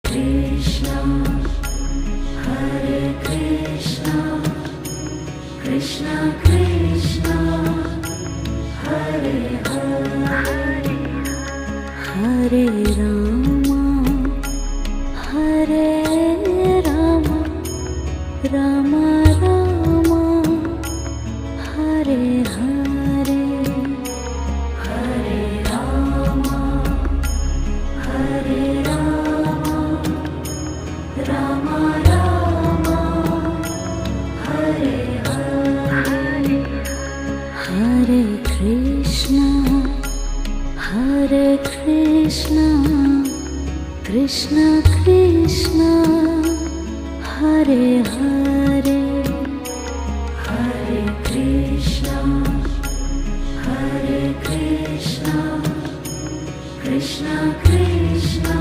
Krishna, Hare Krishna, Krishna Krishna, Hare Hare, Hare Rama, Hare Rama, Rama Rama, Hare Hare, Hare Rama, Hare Rama, Rama Rama, Hare Hare, Hare Krishna, Hare Krishna, Krishna Krishna, Hare Hare, Hare Krishna, Hare Krishna, Krishna Krishna,